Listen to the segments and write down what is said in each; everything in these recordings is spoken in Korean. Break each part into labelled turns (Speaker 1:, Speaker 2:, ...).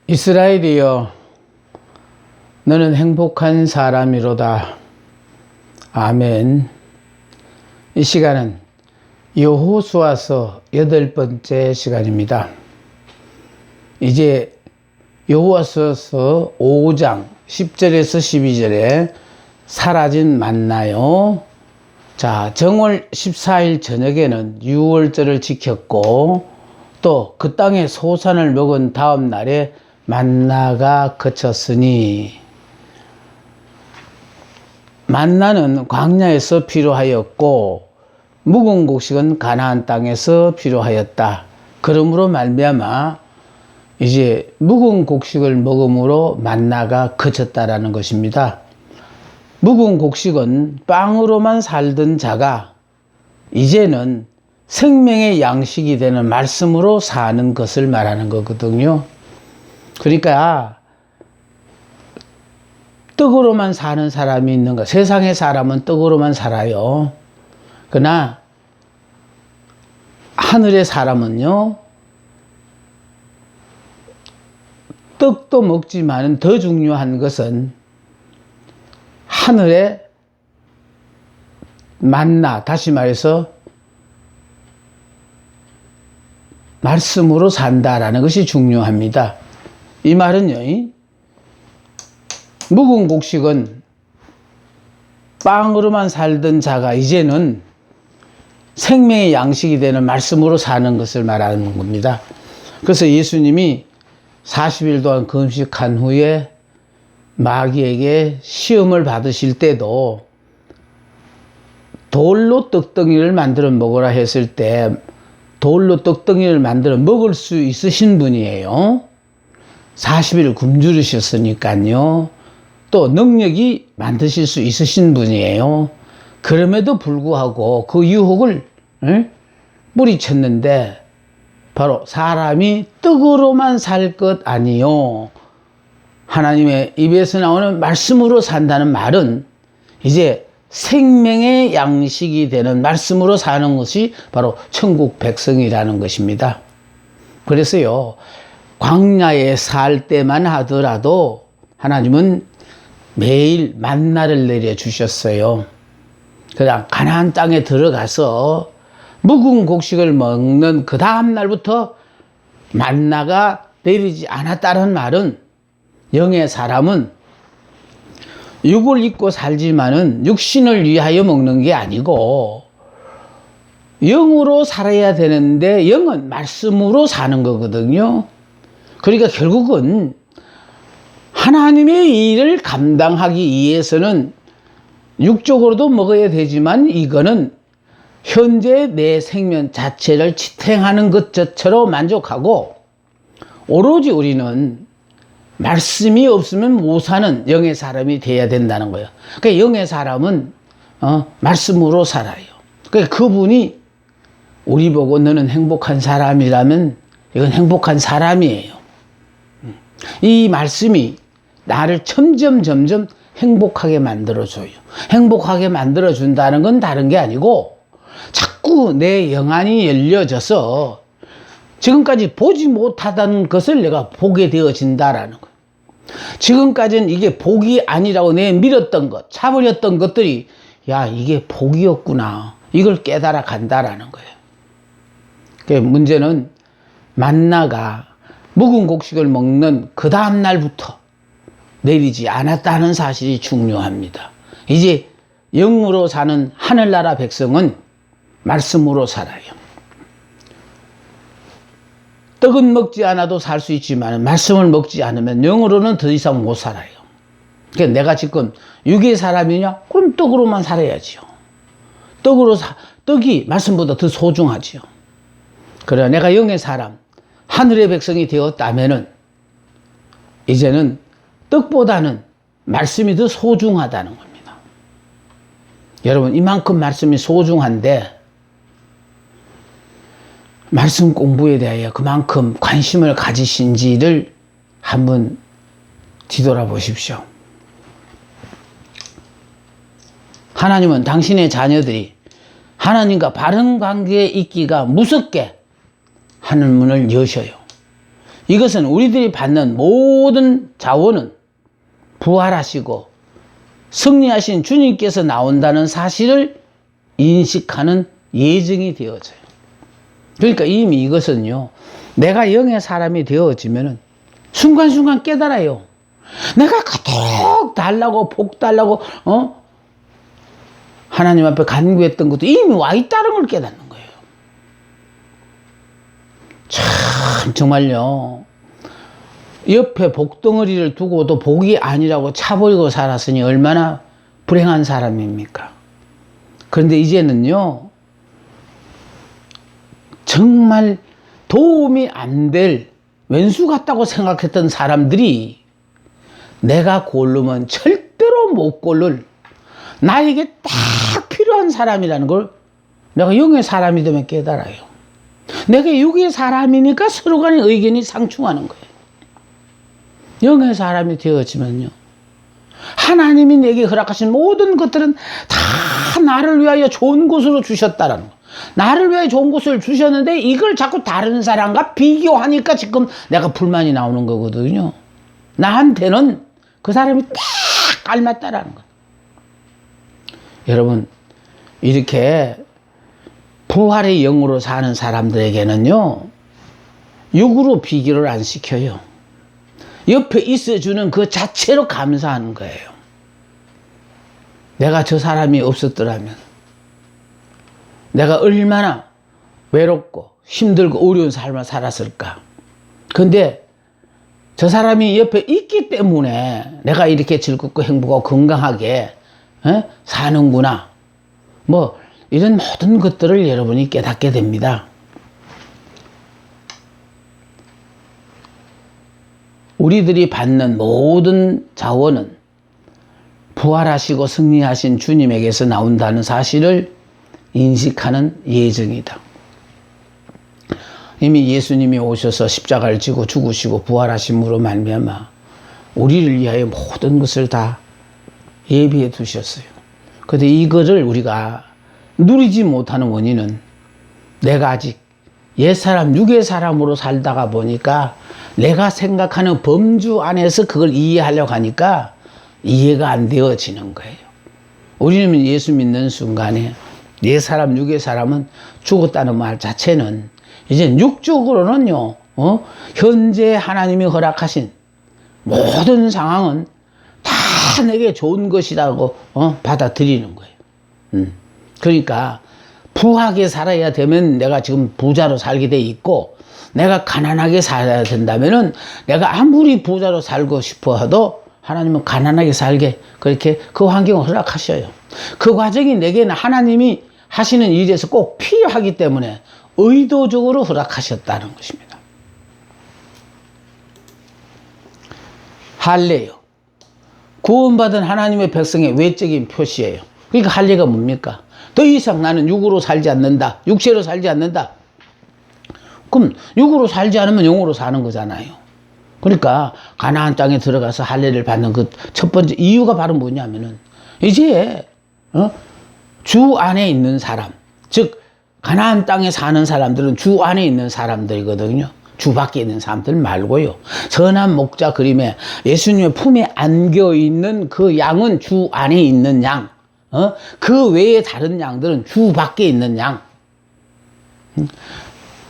Speaker 1: 이스라엘이여, 너는 행복한 사람이로다. 아멘. 이 시간은 여호수아서 8번째 시간입니다. 이제 여호수아서 5장 10절에서 12절에 사라진 만나요. 자, 정월 14일 저녁에는 유월절을 지켰고 또 그 땅에 소산을 먹은 다음 날에 만나가 그쳤으니, 만나는 광야에서 필요하였고 묵은 곡식은 가나안 땅에서 필요하였다. 그러므로 말미암아 이제 묵은 곡식을 먹음으로 만나가 그쳤다라는 것입니다. 묵은 곡식은 빵으로만 살던 자가 이제는 생명의 양식이 되는 말씀으로 사는 것을 말하는 거거든요. 그러니까 떡으로만 사는 사람이 있는가? 세상의 사람은 떡으로만 살아요. 그러나 하늘의 사람은요, 떡도 먹지만 더 중요한 것은 하늘의 만나, 다시 말해서 말씀으로 산다라는 것이 중요합니다. 이 말은요, 묵은 곡식은 빵으로만 살던 자가 이제는 생명의 양식이 되는 말씀으로 사는 것을 말하는 겁니다. 그래서 예수님이 40일 동안 금식한 후에 마귀에게 시험을 받으실 때도 돌로 떡덩이를 만들어 먹으라 했을 때 돌로 떡덩이를 만들어 먹을 수 있으신 분이에요. 40일 굶주리셨으니까요. 또 능력이 만드실 수 있으신 분이에요. 그럼에도 불구하고 그 유혹을 뿌리쳤는데, 바로 사람이 떡으로만 살 것 아니요, 하나님의 입에서 나오는 말씀으로 산다는 말은 이제 생명의 양식이 되는 말씀으로 사는 것이 바로 천국 백성이라는 것입니다. 그래서요, 광야에 살 때만 하더라도 하나님은 매일 만나를 내려주셨어요. 그냥 가나안 땅에 들어가서 묵은 곡식을 먹는 그 다음 날부터 만나가 내리지 않았다는 말은, 영의 사람은 육을 입고 살지만은 육신을 위하여 먹는 게 아니고 영으로 살아야 되는데 영은 말씀으로 사는 거거든요. 그러니까 결국은 하나님의 일을 감당하기 위해서는 육적으로도 먹어야 되지만, 이거는 현재 내 생명 자체를 지탱하는 것조차로 만족하고, 오로지 우리는 말씀이 없으면 못 사는 영의 사람이 돼야 된다는 거예요. 그러니까 영의 사람은 말씀으로 살아요. 그러니까 그분이 우리 보고 너는 행복한 사람이라면 이건 행복한 사람이에요. 이 말씀이 나를 점점 행복하게 만들어줘요. 행복하게 만들어준다는 건 다른 게 아니고, 자꾸 내 영안이 열려져서 지금까지 보지 못하던 것을 내가 보게 되어진다라는 거예요. 지금까지는 이게 복이 아니라고 내 밀었던 것, 차버렸던 것들이, 야, 이게 복이었구나, 이걸 깨달아 간다라는 거예요. 그러니까 문제는 만나가 묵은 곡식을 먹는 그 다음 날부터 내리지 않았다는 사실이 중요합니다. 이제 영으로 사는 하늘나라 백성은 말씀으로 살아요. 떡은 먹지 않아도 살 수 있지만 말씀을 먹지 않으면 영으로는 더 이상 못 살아요. 그러니까 내가 지금 육의 사람이냐? 그럼 떡으로만 살아야지요. 떡이 말씀보다 더 소중하지요. 그래, 내가 영의 사람, 하늘의 백성이 되었다면은 이제는 떡보다는 말씀이 더 소중하다는 겁니다. 여러분, 이만큼 말씀이 소중한데 말씀 공부에 대하여 그만큼 관심을 가지신지를 한번 뒤돌아보십시오. 하나님은 당신의 자녀들이 하나님과 바른 관계에 있기가 무섭게 하늘 문을 여셔요. 이것은 우리들이 받는 모든 자원은 부활하시고 승리하신 주님께서 나온다는 사실을 인식하는 예증이 되어져요. 그러니까 이미 이것은요, 내가 영의 사람이 되어지면은 순간순간 깨달아요. 내가 그토록 달라고 복 달라고 하나님 앞에 간구했던 것도 이미 와 있다는 걸 깨닫는 거예요. 참 정말요, 옆에 복덩어리를 두고도 복이 아니라고 차버리고 살았으니 얼마나 불행한 사람입니까? 그런데 이제는요, 정말 도움이 안 될 왼수 같다고 생각했던 사람들이 내가 고르면 절대로 못 고를 나에게 딱 필요한 사람이라는 걸 내가 영의 사람이 되면 깨달아요. 내가 육의 사람이니까 서로 간의 의견이 상충하는 거예요. 영의 사람이 되어지면요, 하나님이 내게 허락하신 모든 것들은 다 나를 위하여 좋은 곳으로 주셨다라는 거. 나를 위하여 좋은 곳을 주셨는데 이걸 자꾸 다른 사람과 비교하니까 지금 내가 불만이 나오는 거거든요. 나한테는 그 사람이 딱 알맞다라는 거. 여러분, 이렇게 부활의 영으로 사는 사람들에게는요, 육으로 비교를 안 시켜요. 옆에 있어주는 그 자체로 감사하는 거예요. 내가 저 사람이 없었더라면 내가 얼마나 외롭고 힘들고 어려운 삶을 살았을까. 근데 저 사람이 옆에 있기 때문에 내가 이렇게 즐겁고 행복하고 건강하게 사는구나. 뭐 이런 모든 것들을 여러분이 깨닫게 됩니다. 우리들이 받는 모든 자원은 부활하시고 승리하신 주님에게서 나온다는 사실을 인식하는 예정이다. 이미 예수님이 오셔서 십자가를 지고 죽으시고 부활하심으로 말미암아 우리를 위하여 모든 것을 다 예비해 두셨어요. 그런데 이거를 우리가 누리지 못하는 원인은 내가 아직 옛사람, 육의 사람으로 살다가 보니까 내가 생각하는 범주 안에서 그걸 이해하려고 하니까 이해가 안 되어지는 거예요. 우리는 예수 믿는 순간에 옛사람, 육의 사람은 죽었다는 말 자체는 이제 육적으로는요, 현재 하나님이 허락하신 모든 상황은 다 내게 좋은 것이라고 받아들이는 거예요. 그러니까 부하게 살아야 되면 내가 지금 부자로 살게 돼 있고, 내가 가난하게 살아야 된다면은 내가 아무리 부자로 살고 싶어 해도 하나님은 가난하게 살게 그렇게 그 환경을 허락하셔요. 그 과정이 내게는 하나님이 하시는 일에서 꼭 필요하기 때문에 의도적으로 허락하셨다는 것입니다. 할례요, 구원받은 하나님의 백성의 외적인 표시예요. 그러니까 할례가 뭡니까? 더 이상 나는 육으로 살지 않는다, 육체로 살지 않는다. 그럼 육으로 살지 않으면 영으로 사는 거잖아요. 그러니까 가나안 땅에 들어가서 할례를 받는 그 첫 번째 이유가 바로 뭐냐면은 이제 주 안에 있는 사람, 즉 가나안 땅에 사는 사람들은 주 안에 있는 사람들이거든요. 주 밖에 있는 사람들 말고요. 선한 목자 그림에 예수님의 품에 안겨 있는 그 양은 주 안에 있는 양, 그 외에 다른 양들은 주 밖에 있는 양.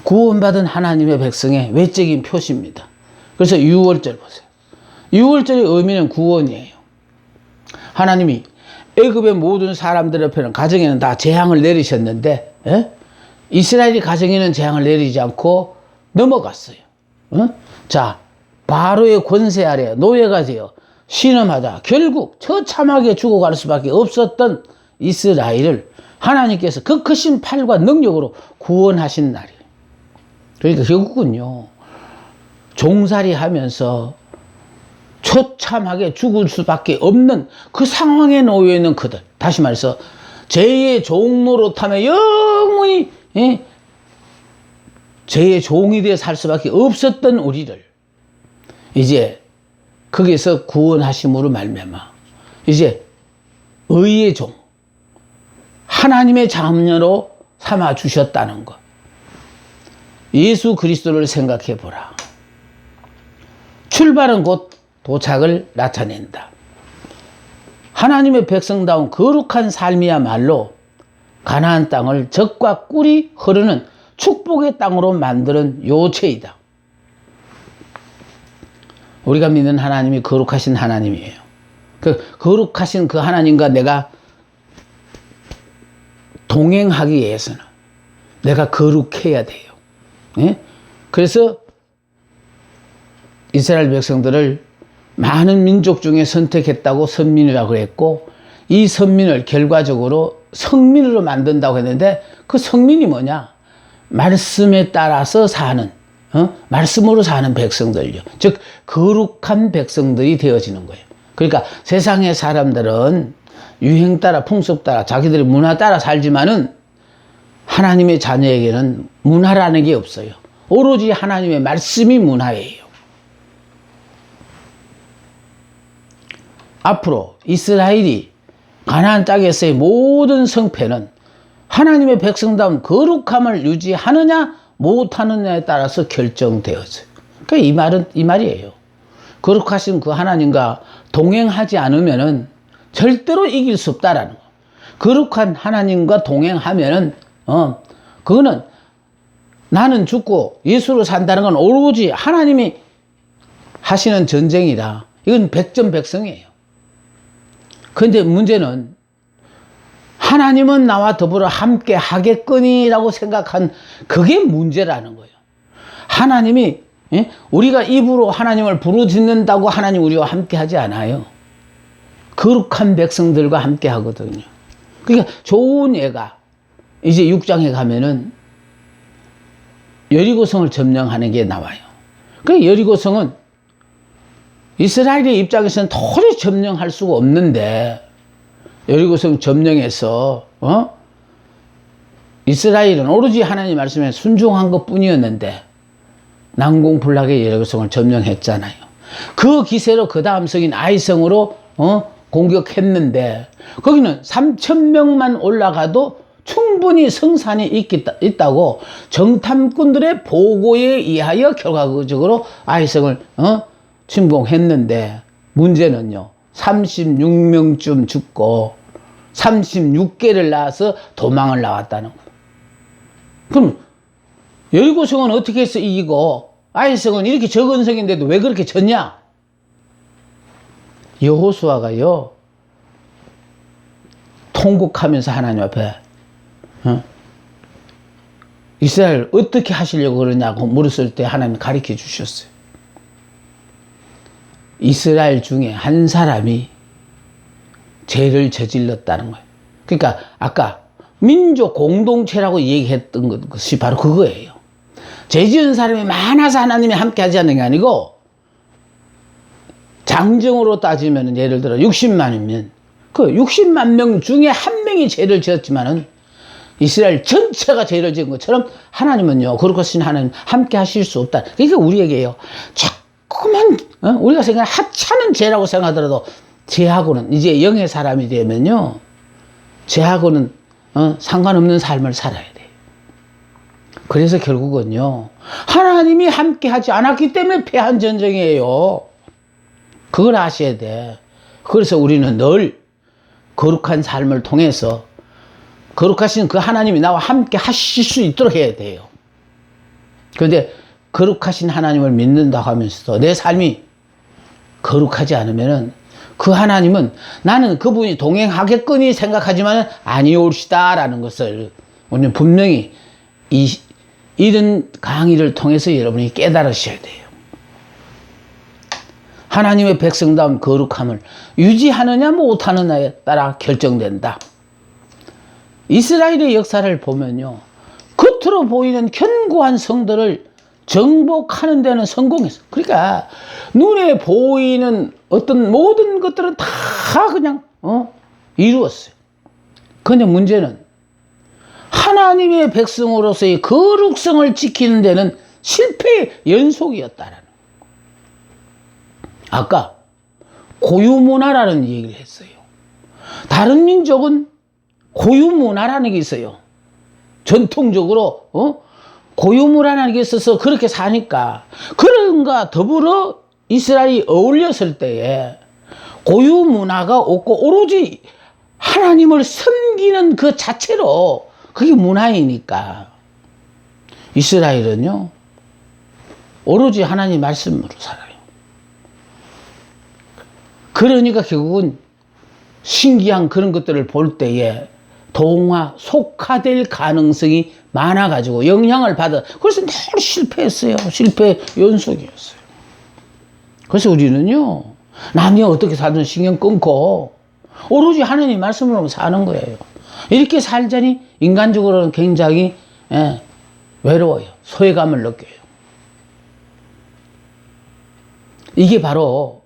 Speaker 1: 구원받은 하나님의 백성의 외적인 표시입니다. 그래서 6월절 보세요. 6월절의 의미는 구원이에요. 하나님이 애굽의 모든 사람들 옆에는 가정에는 다 재앙을 내리셨는데 이스라엘이 가정에는 재앙을 내리지 않고 넘어갔어요. 자, 바로의 권세 아래 노예가 되어 신음하다 결국 처참하게 죽어갈 수밖에 없었던 이스라엘을 하나님께서 그 크신 팔과 능력으로 구원하신 날이에요. 그러니까 결국은요, 종살이 하면서 처참하게 죽을 수밖에 없는 그 상황에 놓여 있는 그들, 다시 말해서 죄의 종 노릇하며 영원히 죄의 종이 되어 살 수밖에 없었던 우리를 이제 거기서 구원하심으로 말미암아 이제 의의 종, 하나님의 자녀로 삼아 주셨다는 것. 예수 그리스도를 생각해 보라. 출발은 곧 도착을 나타낸다. 하나님의 백성다운 거룩한 삶이야말로 가나안 땅을 젖과 꿀이 흐르는 축복의 땅으로 만드는 요체이다. 우리가 믿는 하나님이 거룩하신 하나님이에요. 그 거룩하신 그 하나님과 내가 동행하기 위해서는 내가 거룩해야 돼요. 예? 그래서 이스라엘 백성들을 많은 민족 중에 선택했다고 선민이라고 했고, 이 선민을 결과적으로 성민으로 만든다고 했는데, 그 성민이 뭐냐? 말씀에 따라서 사는, 말씀으로 사는 백성들요. 즉 거룩한 백성들이 되어지는 거예요. 그러니까 세상의 사람들은 유행 따라 풍습 따라 자기들의 문화 따라 살지만은 하나님의 자녀에게는 문화라는 게 없어요. 오로지 하나님의 말씀이 문화예요. 앞으로 이스라엘이 가나안 땅에서의 모든 성패는 하나님의 백성다운 거룩함을 유지하느냐 못하느냐에 따라서 결정되어져요. 그러니까 이 말이에요. 거룩하신 그 하나님과 동행하지 않으면은 절대로 이길 수 없다라는 거. 거룩한 하나님과 동행하면은 그거는 나는 죽고 예수로 산다는 건 오로지 하나님이 하시는 전쟁이다. 이건 백전백승이에요. 그런데 문제는 하나님은 나와 더불어 함께 하겠거니라고 생각한 그게 문제라는 거예요. 하나님이 우리가 입으로 하나님을 부르짖는다고 하나님 우리와 함께 하지 않아요. 거룩한 백성들과 함께 하거든요. 그러니까 좋은 예가 이제 6장에 가면은 여리고성을 점령하는 게 나와요. 그 여리고성은 이스라엘의 입장에서는 도저히 점령할 수가 없는데, 여리고성 점령해서 이스라엘은 오로지 하나님 말씀에 순종한 것뿐이었는데 난공불락의 여리고성을 점령했잖아요. 그 기세로 그 다음 성인 아이성으로 공격했는데, 거기는 3,000명만 올라가도 충분히 성산이 있다고 정탐꾼들의 보고에 의하여 결과적으로 아이성을 침공했는데, 문제는요 36명쯤 죽고 36개를 낳아서 도망을 나왔다는 거예요. 그럼 여리고성은 어떻게 해서 이기고 아이성은 이렇게 적은 성인데도 왜 그렇게 졌냐? 여호수아가요 통곡하면서 하나님 앞에 이스라엘 어떻게 하시려고 그러냐고 물었을 때 하나님 가르쳐 주셨어요. 이스라엘 중에 한 사람이 죄를 저질렀다는 거예요. 그러니까 아까 민족 공동체라고 얘기했던 것이 바로 그거예요. 죄 지은 사람이 많아서 하나님이 함께 하지 않는 게 아니고, 장정으로 따지면 예를 들어 60만이면 그 60만 명 중에 한 명이 죄를 지었지만은 이스라엘 전체가 죄를 지은 것처럼 하나님은요 거룩하신 하나님 함께 하실 수 없다. 그러니까 우리에게요 자꾸만 우리가 생각하는 하찮은 죄라고 생각하더라도 죄하고는 이제 영의 사람이 되면요 죄하고는 상관없는 삶을 살아야 돼요. 그래서 결국은요 하나님이 함께 하지 않았기 때문에 패한 전쟁이에요. 그걸 아셔야 돼. 그래서 우리는 늘 거룩한 삶을 통해서 거룩하신 그 하나님이 나와 함께 하실 수 있도록 해야 돼요. 그런데 거룩하신 하나님을 믿는다고 하면서도 내 삶이 거룩하지 않으면은 그 하나님은 나는 그분이 동행하겠거니 생각하지만 아니올시다라는 것을 오늘 분명히 이런 강의를 통해서 여러분이 깨달으셔야 돼요. 하나님의 백성다운 거룩함을 유지하느냐 못하느냐에 따라 결정된다. 이스라엘의 역사를 보면요 겉으로 보이는 견고한 성들을 정복하는 데는 성공했어. 그러니까 눈에 보이는 어떤 모든 것들은 다 그냥 이루었어요. 그런데 문제는 하나님의 백성으로서의 거룩성을 지키는 데는 실패의 연속이었다라는. 아까 고유문화라는 얘기를 했어요. 다른 민족은 고유문화라는 게 있어요. 전통적으로 고유문화라는 게 있어서 그렇게 사니까, 그런가 더불어 이스라엘이 어울렸을 때에 고유 문화가 없고 오로지 하나님을 섬기는 그 자체로 그게 문화이니까 이스라엘은요 오로지 하나님 말씀으로 살아요. 그러니까 결국은 신기한 그런 것들을 볼 때에 동화, 속화될 가능성이 많아가지고 영향을 받아. 그래서 늘 실패했어요. 실패 연속이었어요. 그래서 우리는요, 남이 어떻게 살든 신경 끊고 오로지 하나님 말씀으로 사는 거예요. 이렇게 살자니 인간적으로는 굉장히 외로워요. 소외감을 느껴요. 이게 바로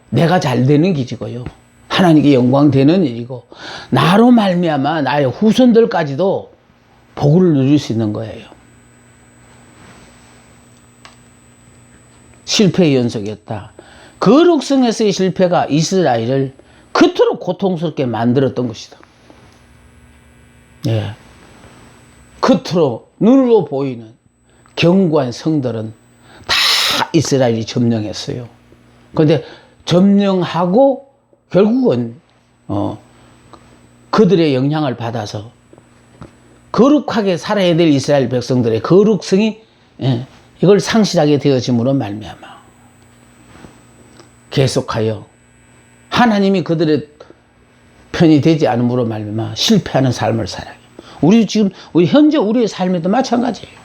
Speaker 1: 내가 잘 되는 길이고요. 하나님께 영광 되는 일이고 나로 말미암아 나의 후손들까지도 복을 누릴 수 있는 거예요. 실패의 연속이었다. 거룩성에서의 실패가 이스라엘을 그토록 고통스럽게 만들었던 것이다. 예. 겉으로 눈으로 보이는 견고한 성들은 다 이스라엘이 점령했어요. 그런데 점령하고 결국은 그들의 영향을 받아서 거룩하게 살아야 될 이스라엘 백성들의 거룩성이 이걸 상실하게 되어짐으로 말미암아 계속하여 하나님이 그들의 편이 되지 않음으로 말미암아 실패하는 삶을 살아요. 우리 지금 현재 우리의 삶에도 마찬가지예요.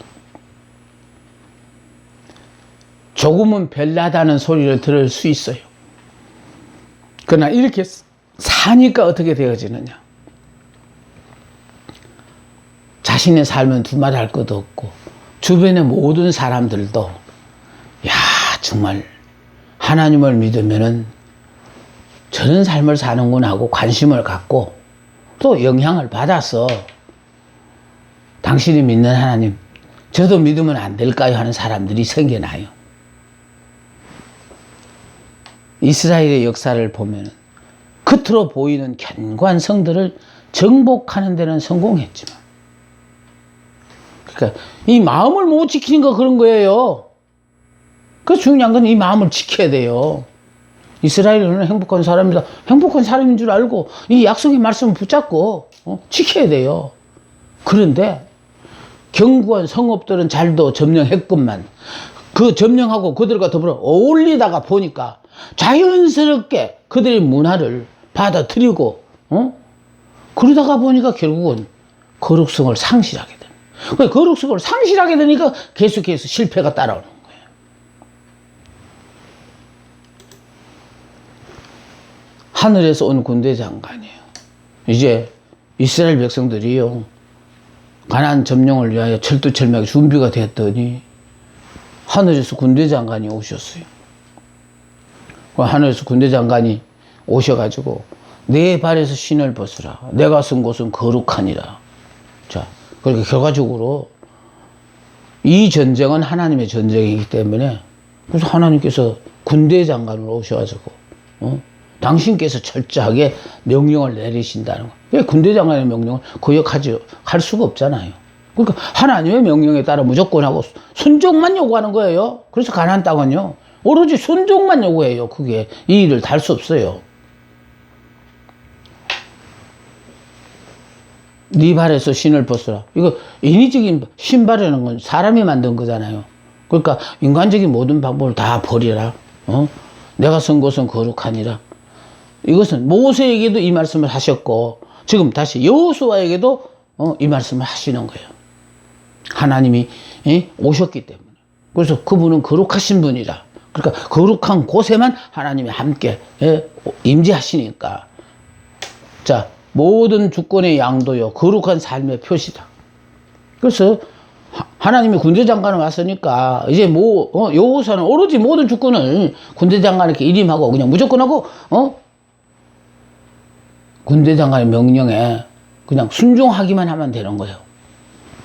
Speaker 1: 조금은 별나다는 소리를 들을 수 있어요. 그러나 이렇게 사니까 어떻게 되어지느냐. 자신의 삶은 두말할 것도 없고 주변의 모든 사람들도 야 정말 하나님을 믿으면은 저런 삶을 사는구나 하고 관심을 갖고 또 영향을 받아서 당신이 믿는 하나님 저도 믿으면 안 될까요 하는 사람들이 생겨나요. 이스라엘의 역사를 보면 겉으로 보이는 견고한 성들을 정복하는 데는 성공했지만 그러니까 이 마음을 못 지키는 거 그런 거예요. 그 중요한 건 이 마음을 지켜야 돼요. 이스라엘은 행복한 사람이다. 행복한 사람인 줄 알고 이 약속의 말씀을 붙잡고 지켜야 돼요. 그런데 견고한 성읍들은 잘도 점령했건만 그 점령하고 그들과 더불어 어울리다가 보니까 자연스럽게 그들의 문화를 받아들이고 그러다가 보니까 결국은 거룩성을 상실하게 되는. 거룩성을 상실하게 되니까 계속해서 실패가 따라오는 거예요. 하늘에서 온 군대 장관이에요. 이제 이스라엘 백성들이요 가나안 점령을 위하여 철두철미하게 준비가 됐더니 하늘에서 군대 장관이 오셨어요. 하늘에서 군대 장관이 오셔가지고 내 발에서 신을 벗으라. 내가 쓴 곳은 거룩하니라. 자, 그러니까 결과적으로 이 전쟁은 하나님의 전쟁이기 때문에 그래서 하나님께서 군대 장관을 오셔가지고 당신께서 철저하게 명령을 내리신다는 거예요. 군대 장관의 명령을 거역할 수가 없잖아요. 그러니까 하나님의 명령에 따라 무조건 하고 순종만 요구하는 거예요. 그래서 가나안 땅은요 오로지 순종만 요구해요. 그게 이 일을 다 할 수 없어요. 네 발에서 신을 벗으라. 이거 인위적인 신발이라는 건 사람이 만든 거잖아요. 그러니까 인간적인 모든 방법을 다 버리라. 내가 쓴 것은 거룩하니라. 이것은 모세에게도 이 말씀을 하셨고 지금 다시 여호수아에게도 이 말씀을 하시는 거예요. 하나님이 오셨기 때문에. 그래서 그분은 거룩하신 분이라. 그러니까 거룩한 곳에만 하나님이 함께 임재하시니까. 자, 모든 주권의 양도요 거룩한 삶의 표시다. 그래서 하나님이 군대 장관을 왔으니까 이제 여호수아는 오로지 모든 주권을 군대 장관에게 일임하고 그냥 무조건 하고 군대 장관의 명령에 그냥 순종하기만 하면 되는 거예요.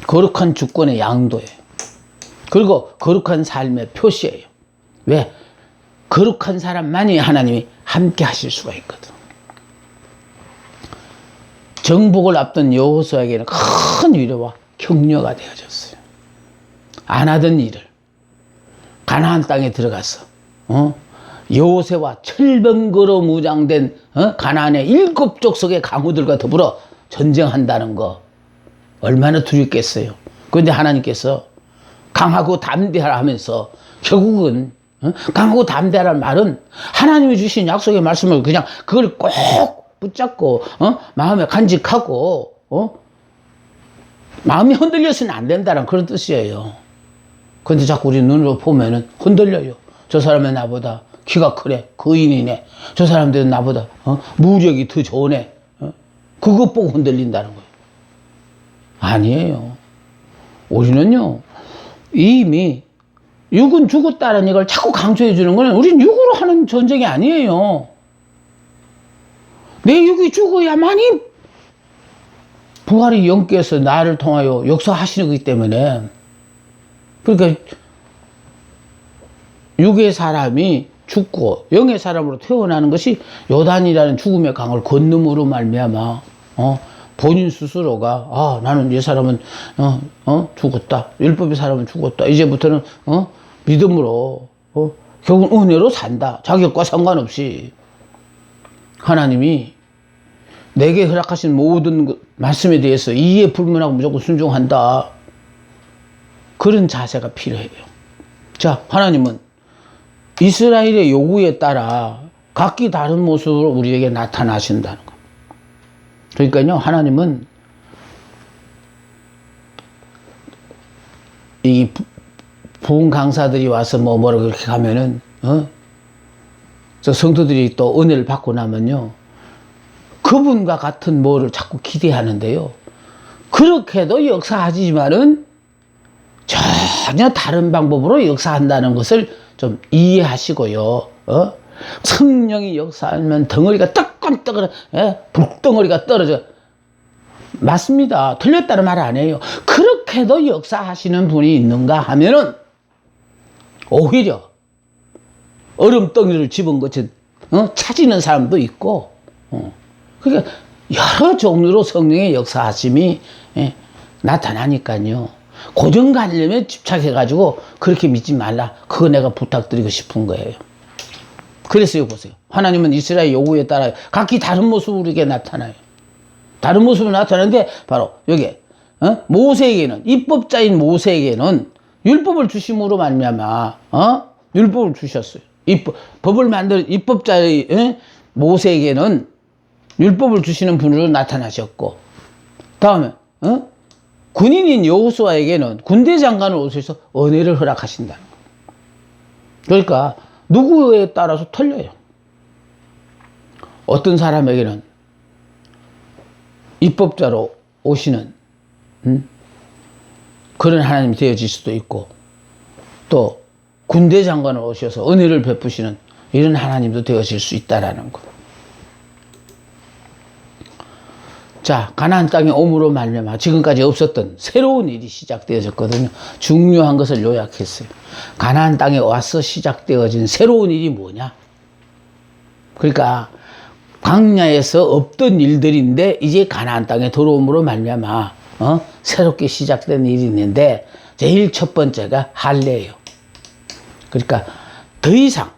Speaker 1: 거룩한 주권의 양도예요. 그리고 거룩한 삶의 표시예요. 왜? 거룩한 사람만이 하나님이 함께 하실 수가 있거든. 정복을 앞둔 여호수아에게는 큰 위로와 격려가 되어졌어요. 안 하던 일을 가나안 땅에 들어가서 요새와 철병거로 무장된 가나안의 7족속의 강호들과 더불어 전쟁한다는 거 얼마나 두렵겠어요. 그런데 하나님께서 강하고 담대하라 하면서 결국은 강하고 담대하라는 말은 하나님이 주신 약속의 말씀을 그냥 그걸 꼭 붙잡고 마음에 간직하고 마음이 흔들려서는 안 된다는 그런 뜻이에요. 그런데 자꾸 우리 눈으로 보면은 흔들려요. 저 사람은 나보다 키가 크네, 거인이네. 저 사람들은 나보다 무력이 더 좋네. 그것 보고 흔들린다는 거예요. 아니에요. 우리는요 이미 육은 죽었다는 이걸 자꾸 강조해 주는 거는 우린 육으로 하는 전쟁이 아니에요. 내 육이 죽어야만이 부활의 영께서 나를 통하여 역사하시는 거기 때문에, 그러니까 육의 사람이 죽고 영의 사람으로 태어나는 것이 요단이라는 죽음의 강을 건너므로 말미암아 본인 스스로가 나는 이 사람은 죽었다, 율법의 사람은 죽었다, 이제부터는 믿음으로 결국은 은혜로 산다. 자격과 상관없이 하나님이 내게 허락하신 모든 말씀에 대해서 이해 불문하고 무조건 순종한다. 그런 자세가 필요해요. 자, 하나님은 이스라엘의 요구에 따라 각기 다른 모습으로 우리에게 나타나신다는 거. 그러니까요, 하나님은 이 부흥 강사들이 와서 뭐라 그렇게 가면은 저 성도들이 또 은혜를 받고 나면요, 그분과 같은 뭐를 자꾸 기대하는데요, 그렇게도 역사하지만은 전혀 다른 방법으로 역사한다는 것을 좀 이해하시고요. 성령이 역사하면 덩어리가 뜨끈뜨끈, 불덩어리가 떨어져. 맞습니다. 틀렸다는 말 안 해요. 그렇게도 역사하시는 분이 있는가 하면은 오히려 얼음덩이를 집은 것이 찾이는 사람도 있고, 그러니까 여러 종류로 성령의 역사하심이 나타나니까요. 고정관념에 집착해가지고 그렇게 믿지 말라. 그거 내가 부탁드리고 싶은 거예요. 그래서요, 보세요. 하나님은 이스라엘 요구에 따라 각기 다른 모습으로 이렇게 나타나요. 다른 모습으로 나타나는데 바로 여기 모세에게는, 입법자인 모세에게는 율법을 주심으로 말미암아 율법을 주셨어요. 법을 만든 입법자의 모세에게는 율법을 주시는 분으로 나타나셨고, 다음에 군인인 여호수아에게는 군대 장관을 오셔서 은혜를 허락하신다는 거예요. 그러니까 누구에 따라서 틀려요. 어떤 사람에게는 입법자로 오시는 그런 하나님이 되어질 수도 있고, 또 군대 장관을 오셔서 은혜를 베푸시는 이런 하나님도 되어질 수 있다라는 거. 자, 가나안 땅에 옴으로 말미암아 지금까지 없었던 새로운 일이 시작되어졌거든요. 중요한 것을 요약했어요. 가나안 땅에 와서 시작되어진 새로운 일이 뭐냐? 그러니까 광야에서 없던 일들인데 이제 가나안 땅에 들어옴으로 말미암아 새롭게 시작된 일이 있는데, 제일 첫 번째가 할례예요. 그러니까 더 이상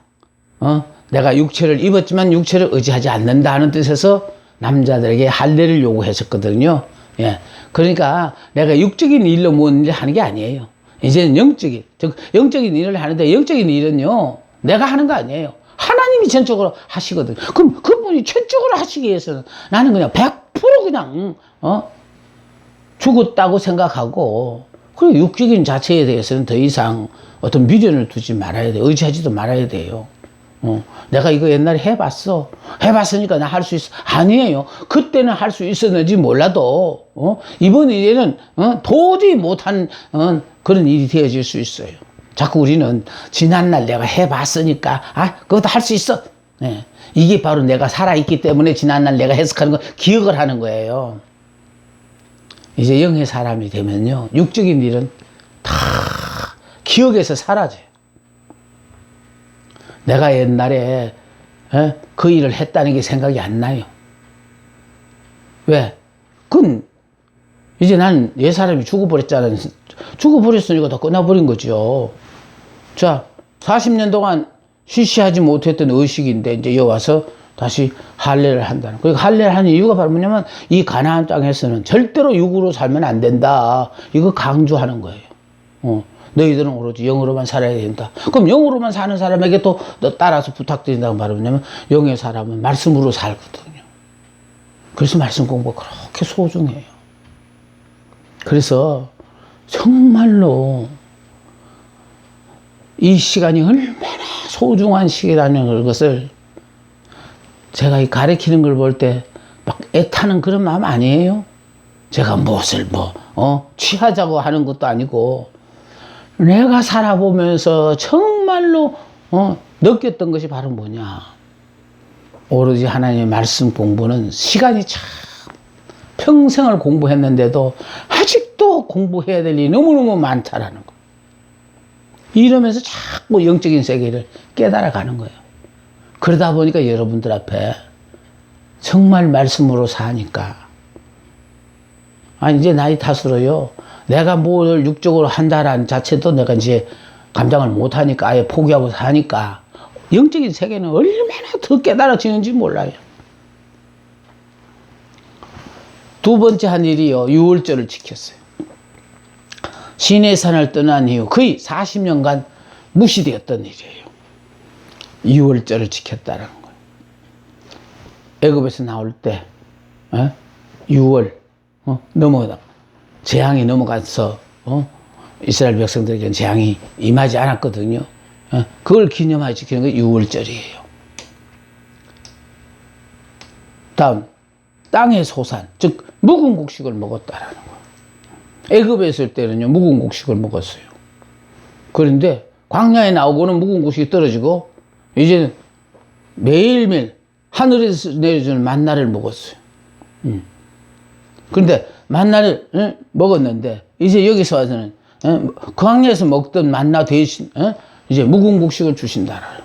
Speaker 1: 내가 육체를 입었지만 육체를 의지하지 않는다 하는 뜻에서 남자들에게 할례를 요구했었거든요. 예. 그러니까 내가 육적인 일로 뭔 일을 하는 게 아니에요. 이제는 영적인 일을 하는데, 영적인 일은요, 내가 하는 거 아니에요. 하나님이 전적으로 하시거든요. 그럼 그분이 전적으로 하시기 위해서는 나는 그냥 100% 그냥, 죽었다고 생각하고, 그리고 육적인 자체에 대해서는 더 이상 어떤 미련을 두지 말아야 돼요. 의지하지도 말아야 돼요. 내가 이거 옛날에 해봤어. 해봤으니까 나 할 수 있어. 아니에요. 그때는 할 수 있었는지 몰라도, 이번 일에는, 도저히 못한, 그런 일이 되어질 수 있어요. 자꾸 우리는 지난날 내가 해봤으니까, 그것도 할 수 있어. 네. 이게 바로 내가 살아있기 때문에 지난날 내가 해석하는 거, 기억을 하는 거예요. 이제 영의 사람이 되면요, 육적인 일은 다 기억에서 사라져요. 내가 옛날에 그 일을 했다는 게 생각이 안 나요. 왜? 그건 이제 난 옛 사람이 죽어버렸잖아요. 죽어버렸으니까 다 끝나버린 거죠. 자, 40년 동안 실시하지 못했던 의식인데 이제 여기 와서 다시 할례를 한다는. 그 할례를 하는 이유가 바로 뭐냐면 이 가나안 땅에서는 절대로 육으로 살면 안 된다. 이거 강조하는 거예요. 너희들은 오로지 영으로만 살아야 된다. 그럼 영으로만 사는 사람에게 또 따라서 부탁드린다고 말하면 영의 사람은 말씀으로 살거든요. 그래서 말씀 공부가 그렇게 소중해요. 그래서 정말로 이 시간이 얼마나 소중한 시기라는 것을 제가 이 가르치는 걸 볼 때 막 애타는 그런 마음 아니에요. 제가 무엇을 취하자고 하는 것도 아니고 내가 살아보면서 정말로 느꼈던 것이 바로 뭐냐. 오로지 하나님의 말씀 공부는 시간이 참 평생을 공부했는데도 아직도 공부해야 될 일이 너무너무 많다라는 거. 이러면서 자꾸 영적인 세계를 깨달아가는 거예요. 그러다 보니까 여러분들 앞에 정말 말씀으로 사니까 이제 나이 탓으로요. 내가 뭘 육적으로 한다라는 자체도 내가 이제 감당을 못하니까 아예 포기하고 사니까 영적인 세계는 얼마나 더 깨달아지는지 몰라요. 두 번째 한 일이요. 유월절을 지켰어요. 시내산을 떠난 이후 거의 40년간 무시되었던 일이에요. 유월절을 지켰다는 거예요. 애굽에서 나올 때 6월 넘어가 재앙이 넘어가서 이스라엘 백성들에게는 재앙이 임하지 않았거든요. 그걸 기념하여 지키는 게 유월절이에요. 다음 땅의 소산, 즉 묵은 곡식을 먹었다라는 거예요. 애굽에 있을 때는요 묵은 곡식을 먹었어요. 그런데 광야에 나오고는 묵은 곡식이 떨어지고 이제는 매일매일 하늘에서 내려주는 만나를 먹었어요. 그런데 만나를 먹었는데 이제 여기서 와서는 광야에서 먹던 만나 대신 이제 묵은 곡식을 주신다라는.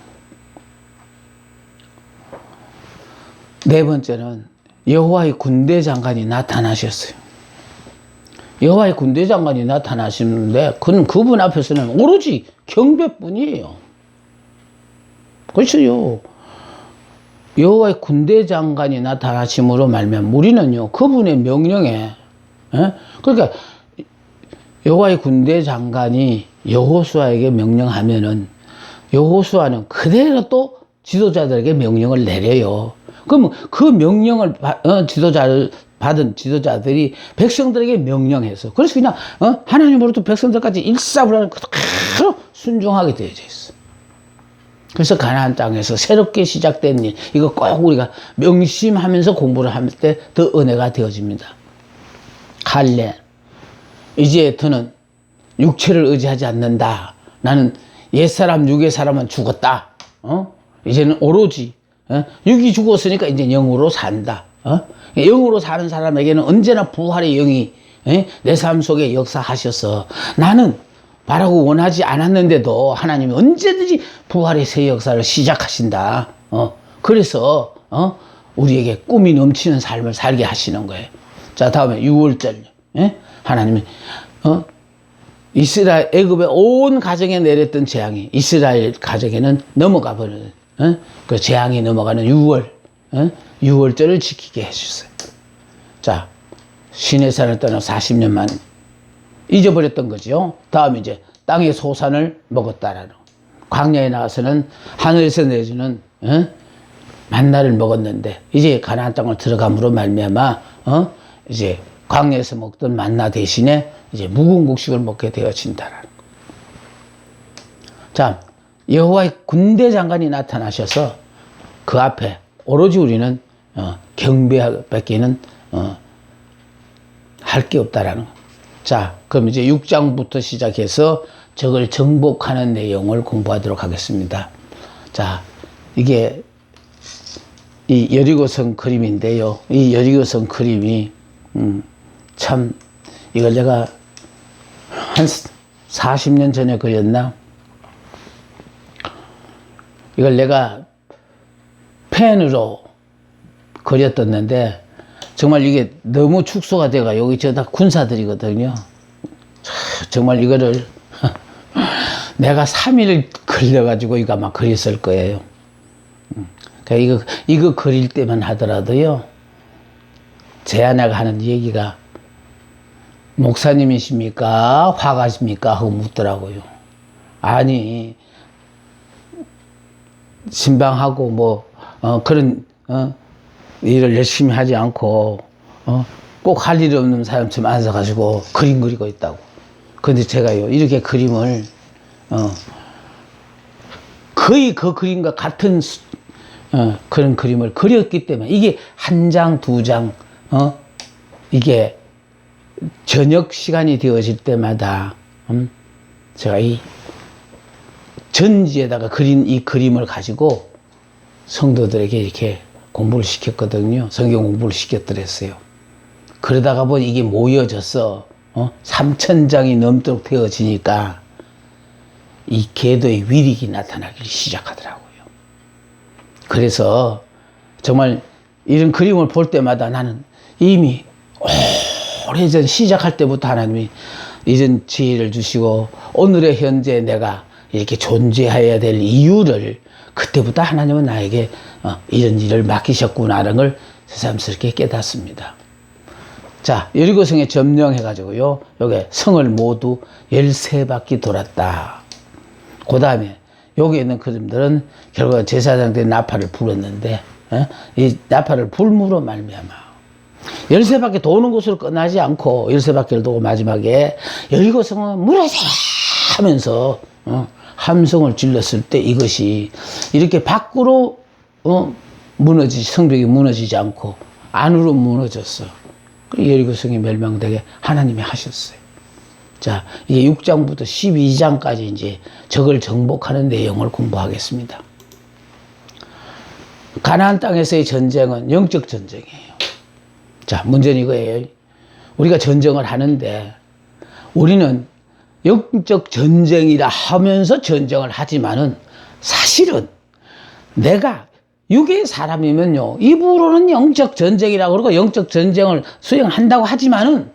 Speaker 1: 네 번째는 여호와의 군대 장관이 나타나셨어요. 여호와의 군대 장관이 나타나시는데 그분 앞에서는 오로지 경배뿐이에요. 그렇죠. 여호와의 군대 장관이 나타나심으로 말미암아 우리는요 그분의 명령에 그러니까 여호와의 군대 장관이 여호수아에게 명령하면은 여호수아는 그대로 또 지도자들에게 명령을 내려요. 그러면 그 명령을 받은 지도자들이 백성들에게 명령해서 그래서 그냥 하나님으로부터 백성들까지 일사불란하게 그대로 순종하게 되어져 있어. 그래서 가나안 땅에서 새롭게 시작된 일 이거 꼭 우리가 명심하면서 공부를 할 때 더 은혜가 되어집니다. 할례 이제 더는 육체를 의지하지 않는다. 나는 옛사람 육의 사람은 죽었다. 이제는 오로지 육이 죽었으니까 이제 영으로 산다. 영으로 사는 사람에게는 언제나 부활의 영이 내 삶 속에 역사하셔서 나는 바라고 원하지 않았는데도 하나님이 언제든지 부활의 새 역사를 시작하신다. 그래서 우리에게 꿈이 넘치는 삶을 살게 하시는 거예요. 자, 다음에 6월절 하나님이 이스라엘 애굽의 온 가정에 내렸던 재앙이 이스라엘 가정에는 넘어가 버리는 그 재앙이 넘어가는 6월 6월절을 지키게 해주셨어요. 자, 시내산을 떠나 40년 만 잊어버렸던 거죠. 다음 이제 땅의 소산을 먹었다라는 광야에 나가서는 하늘에서 내주는 만나를 먹었는데 이제 가나안 땅을 들어감으로 말미암아 이제 광야에서 먹던 만나 대신에 이제 묵은 곡식을 먹게 되어진다라는 거. 자, 여호와의 군대 장관이 나타나셔서 그 앞에 오로지 우리는 경배밖에는 할 게 없다라는 거. 자, 그럼 이제 6장부터 시작해서 적을 정복하는 내용을 공부하도록 하겠습니다. 자, 이게 이 여리고성 그림인데요. 이 여리고성 그림이 참 이걸 내가 한 40년 전에 그렸나? 이걸 내가 펜으로 그렸었는데 정말 이게 너무 축소가 돼가 여기 저 다 군사들이거든요. 정말 이거를 내가 3일 걸려가지고 이거 아마 그렸을 거예요. 그러니까 이거 그릴 때만 하더라도요, 제 아내가 하는 얘기가, 목사님이십니까? 화가십니까? 하고 묻더라고요. 아니, 신방하고 그런, 일을 열심히 하지 않고, 꼭 할 일 없는 사람처럼 앉아가지고 그림 그리고 있다고. 근데 제가요, 이렇게 그림을, 거의 그 그림과 같은, 그런 그림을 그렸기 때문에, 이게 한 장, 두 장, 이게 저녁 시간이 되어질 때마다, 제가 이 전지에다가 그린 이 그림을 가지고 성도들에게 이렇게 공부를 시켰거든요. 성경 공부를 시켰더랬어요. 그러다가 보니 이게 모여져서 3,000장이 넘도록 되어지니까 이 계도의 위력이 나타나기 시작하더라고요. 그래서 정말 이런 그림을 볼 때마다 나는 이미 오래전 시작할 때부터 하나님이 이런 지혜를 주시고 오늘의 현재 내가 이렇게 존재해야 될 이유를 그때부터 하나님은 나에게 이런 일을 맡기셨구나라는 걸 새삼스럽게 깨닫습니다. 자, 여리고성에 점령해가지고요, 여기 성을 모두 13바퀴 돌았다. 그 다음에 여기 있는 그림들은 결국 제사장들이 나팔을 불었는데, 이 나팔을 불므로 말미암아 13바퀴 도는 곳으로 끝나지 않고 13바퀴를 도고 마지막에 여리고성은 무너져라 하면서 함성을 질렀을 때 이것이 이렇게 밖으로 성벽이 무너지지 않고 안으로 무너졌어. 여리고성이 멸망되게 하나님이 하셨어요. 자, 이제 6장부터 12장까지 이제 적을 정복하는 내용을 공부하겠습니다. 가나안 땅에서의 전쟁은 영적 전쟁이에요. 자, 문제는 이거예요. 우리가 전쟁을 하는데 우리는 영적 전쟁이라 하면서 전쟁을 하지만은 사실은 내가 육의 사람이면요, 입으로는 영적 전쟁이라고 그러고 영적 전쟁을 수행한다고 하지만은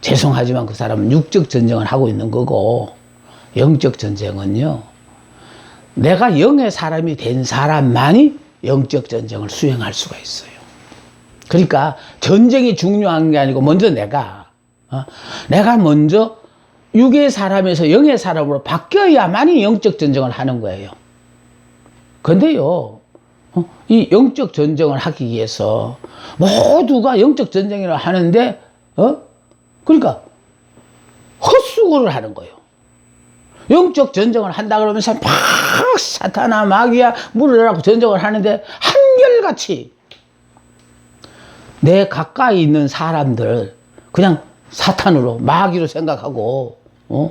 Speaker 1: 죄송하지만 그 사람은 육적 전쟁을 하고 있는 거고, 영적 전쟁은요, 내가 영의 사람이 된 사람만이 영적 전쟁을 수행할 수가 있어요. 그러니까 전쟁이 중요한 게 아니고 먼저 내가 먼저 육의 사람에서 영의 사람으로 바뀌어야만이 영적 전쟁을 하는 거예요. 근데요, 이 영적 전쟁을 하기 위해서 모두가 영적 전쟁이라 하는데, 그러니까 헛수고를 하는 거예요. 영적 전쟁을 한다 그러면서 막 사탄아 마귀야 물으라고 전쟁을 하는데 한결같이 내 가까이 있는 사람들 그냥 사탄으로 마귀로 생각하고